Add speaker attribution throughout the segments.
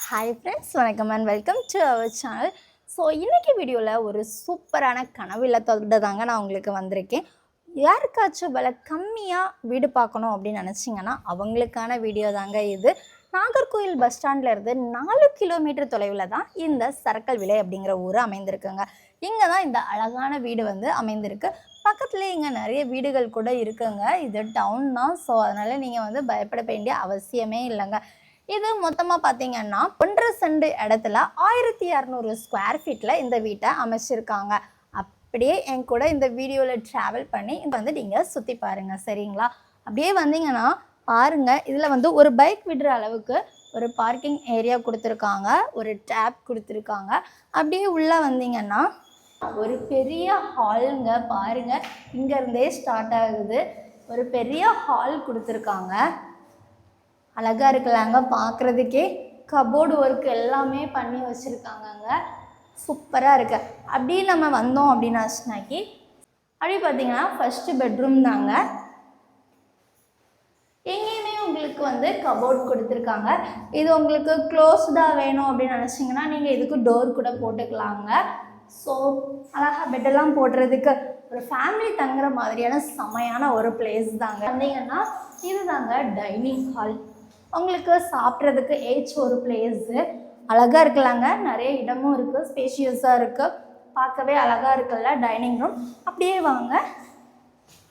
Speaker 1: Hi friends, வணக்கம் and welcome to our channel. So இன்றைக்கி வீடியோவில் ஒரு சூப்பரான கனவு இல்லத்தோட தாங்க நான் உங்களுக்கு வந்திருக்கேன். யாருக்காச்சும் விலை கம்மியாக வீடு பார்க்கணும் அப்படின்னு நினச்சிங்கன்னா அவங்களுக்கான வீடியோ தாங்க இது. நாகர்கோவில் பஸ் ஸ்டாண்ட்லேருந்து 4 கிலோமீட்டர் தொலைவில் தான் இந்த சரக்கல் விலை அப்படிங்கிற ஊர் அமைந்திருக்குங்க. இங்கே தான் இந்த அழகான வீடு வந்து அமைந்திருக்கு. பக்கத்துலேயே இங்கே நிறைய வீடுகள் கூட இருக்குங்க. இது டவுன் தான், ஸோ அதனால் நீங்கள் வந்து பயப்பட வேண்டிய அவசியமே இல்லைங்க. இது மொத்தமாக பார்த்தீங்கன்னா 1.5 சென்ட் இடத்துல 1200 ஸ்கொயர் ஃபீட்டில் இந்த வீட்டை அமைச்சிருக்காங்க. அப்படியே என் கூட இந்த வீடியோவில் ட்ராவல் பண்ணி வந்து நீங்கள் சுற்றி பாருங்கள், சரிங்களா? அப்படியே வந்தீங்கன்னா பாருங்கள், இதில் வந்து ஒரு பைக் விடுற அளவுக்கு ஒரு பார்க்கிங் ஏரியா கொடுத்துருக்காங்க, ஒரு டேப் கொடுத்துருக்காங்க. அப்படியே உள்ளே வந்தீங்கன்னா ஒரு பெரிய ஹாலுங்க. பாருங்கள், இங்கேருந்தே ஸ்டார்ட் ஆகுது. ஒரு பெரிய ஹால் கொடுத்துருக்காங்க. அழகாக இருக்கலாங்க பார்க்குறதுக்கே. கபோர்டு ஒர்க் எல்லாமே பண்ணி வச்சுருக்காங்கங்க. சூப்பராக இருக்கு. அப்படியே நம்ம வந்தோம் அப்படின்னாச்சுனாக்கி அப்படி பார்த்தீங்கன்னா ஃபஸ்ட்டு பெட்ரூம் தாங்க. எங்கேயுமே உங்களுக்கு வந்து கபோர்ட் கொடுத்துருக்காங்க. இது உங்களுக்கு க்ளோஸ்டாக வேணும் அப்படின்னு நினச்சிங்கன்னா நீங்கள் இதுக்கு டோர் கூட போட்டுக்கலாங்க. ஸோ அழகாக பெட்டெல்லாம் போடுறதுக்கு ஒரு ஃபேமிலி தங்குற மாதிரியான செமையான ஒரு பிளேஸ் தாங்க. வந்தீங்கன்னா இது தாங்க டைனிங் ஹால். உங்களுக்கு சாப்பிட்றதுக்கு ஒரு பிளேஸு அழகாக இருக்கலாங்க. நிறைய இடமும் இருக்குது, ஸ்பேஷியஸாக இருக்குது, பார்க்கவே அழகாக இருக்குல்ல டைனிங் ரூம். அப்படியே வாங்க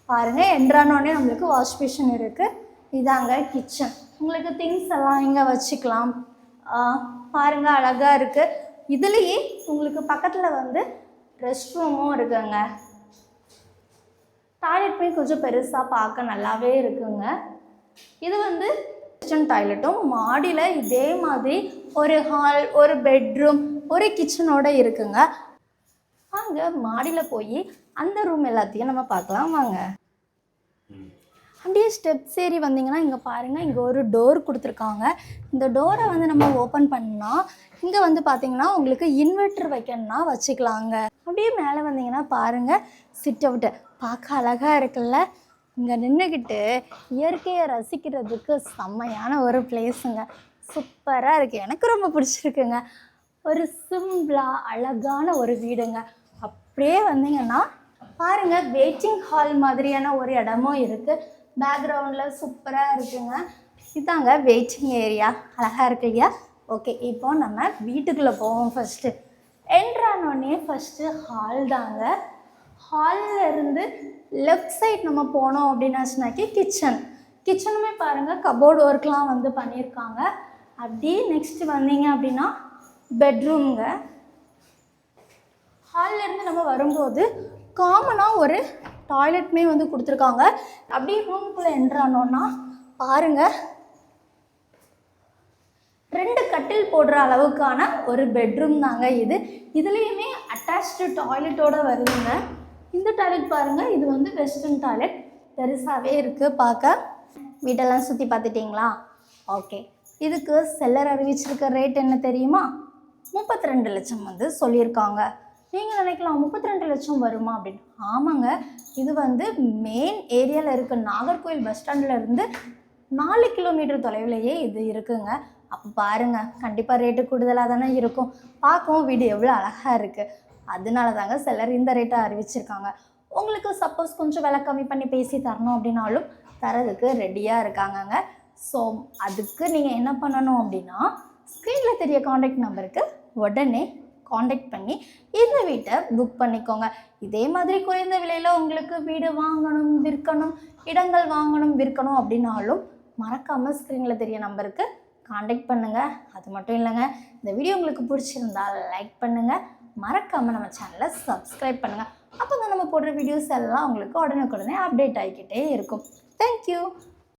Speaker 1: பாருங்கள், என்ட்ரானோடனே நம்மளுக்கு வாஷ் பேஷன் இருக்குது. இதாங்க கிச்சன். உங்களுக்கு திங்ஸ் எல்லாம் இங்கே வச்சுக்கலாம். பாருங்கள், அழகாக இருக்குது. இதுலேயே உங்களுக்கு பக்கத்தில் வந்து ரெஸ்ட் ரூமும் இருக்குங்க. டாய்லெட்டுமே கொஞ்சம் பெருசாக பார்க்க நல்லாவே இருக்குங்க. இது வந்து கிச்சன் டாய்லெட்டும் மாடியில் இதே மாதிரி ஒரு ஹால், ஒரு பெட்ரூம், ஒரு கிச்சனோட இருக்குங்க. அங்கே மாடியில் போய் அந்த ரூம் எல்லாத்தையும் நம்ம பார்க்கலாம் வாங்க. அப்படியே ஸ்டெப்ஸ் ஏறி வந்தீங்கன்னா இங்கே பாருங்கள், இங்கே ஒரு டோர் கொடுத்துருக்காங்க. இந்த டோரை வந்து நம்ம ஓப்பன் பண்ணால் இங்கே வந்து பார்த்திங்கன்னா உங்களுக்கு இன்வெர்ட்டர் வைக்கணும்னா வச்சுக்கலாங்க. அப்படியே மேலே வந்தீங்கன்னா பாருங்கள், சிட் அவுட்டு பார்க்க அழகாக இருக்குல்ல. இங்கே நின்றுக்கிட்டு இயற்கையை ரசிக்கிறதுக்கு செம்மையான ஒரு பிளேஸுங்க. சூப்பராக இருக்குது, எனக்கு ரொம்ப பிடிச்சிருக்குங்க. ஒரு சிம்பிளாக அழகான ஒரு வீடுங்க. அப்படியே வந்தீங்கன்னா பாருங்கள், வெயிட்டிங் ஹால் மாதிரியான ஒரு இடமும் இருக்குது. பேக்ரவுண்டில் சூப்பராக இருக்குங்க. இதாங்க வெயிட்டிங் ஏரியா. அழகாக இருக்கு இல்லையா? ஓகே, இப்போ நம்ம வீட்டுக்குள்ளே போவோம். ஃபஸ்ட்டு என்ட்ரானோடனே ஃபஸ்ட்டு ஹால் தாங்க. ஹாலில் இருந்து லெஃப்ட் சைட் நம்ம போனோம் அப்படின்னாச்சுனாக்கி கிச்சனுமே பாருங்கள், கபோர்டு ஒர்க்லாம் வந்து பண்ணியிருக்காங்க. அப்படியே நெக்ஸ்ட்டு வந்தீங்க அப்படின்னா பெட்ரூம்ங்க. ஹால்லேருந்து நம்ம வரும்போது காமனாக ஒரு டாய்லெட்டுமே வந்து கொடுத்துருக்காங்க. அப்படியே ரூமுக்குள்ளே என்ட்ரானோன்னா பாருங்கள், 2 கட்டில் போடுற அளவுக்கான ஒரு பெட்ரூம் தாங்க இது. இதுலேயுமே அட்டாச்டு டாய்லெட்டோடு வருதுங்க. இந்த டாய்லெட் பாருங்கள், இது வந்து வெஸ்டர்ன் டாய்லெட், பெருசாகவே இருக்குது பார்க்க. வீட்டெல்லாம் சுற்றி பார்த்துட்டிங்களா? ஓகே, இதுக்கு செல்லர் அறிவிச்சிருக்க ரேட் என்ன தெரியுமா? 32 லட்சம் வந்து சொல்லியிருக்காங்க. நீங்கள் நினைக்கலாம் 32 லட்சம் வருமா அப்படின்னு. ஆமாங்க, இது வந்து மெயின் ஏரியாவில் இருக்க நாகர்கோவில் பஸ் ஸ்டாண்ட்லேருந்து 4 கிலோமீட்டர் தொலைவிலேயே இது இருக்குங்க. அப்போ பாருங்கள், கண்டிப்பாக ரேட்டு கூடுதலாக தானே இருக்கும். பார்க்கவும் வீடு எவ்வளோ அழகாக இருக்குது. அதனால தாங்க செல்லர் இந்த ரேட்டை அறிவிச்சிருக்காங்க. உங்களுக்கு சப்போஸ் கொஞ்சம் விலை கம்மி பண்ணி பேசி தரணும் அப்படின்னாலும் தரதுக்கு ரெடியாக இருக்காங்கங்க. ஸோ அதுக்கு நீங்கள் என்ன பண்ணணும் அப்படின்னா, ஸ்க்ரீனில் தெரிய காண்டாக்ட் நம்பருக்கு உடனே காண்டாக்ட் பண்ணி இந்த வீட்டை புக் பண்ணிக்கோங்க. இதே மாதிரி குறைந்த விலையில் உங்களுக்கு வீடு வாங்கணும், விற்கணும், இடங்கள் வாங்கணும், விற்கணும் அப்படின்னாலும் மறக்காமல் ஸ்க்ரீனில் தெரிய நம்பருக்கு காண்டாக்ட் பண்ணுங்கள். அது மட்டும் இல்லைங்க, இந்த வீடியோ உங்களுக்கு பிடிச்சிருந்தால் லைக் பண்ணுங்கள், மறக்காமல் நம்ம சேனலை சப்ஸ்கிரைப் பண்ணுங்கள். அப்போ தான் நம்ம போடுற வீடியோஸ் எல்லாம் உங்களுக்கு உடனுக்குடனே அப்டேட் ஆகிக்கிட்டே இருக்கும். தேங்க்யூ.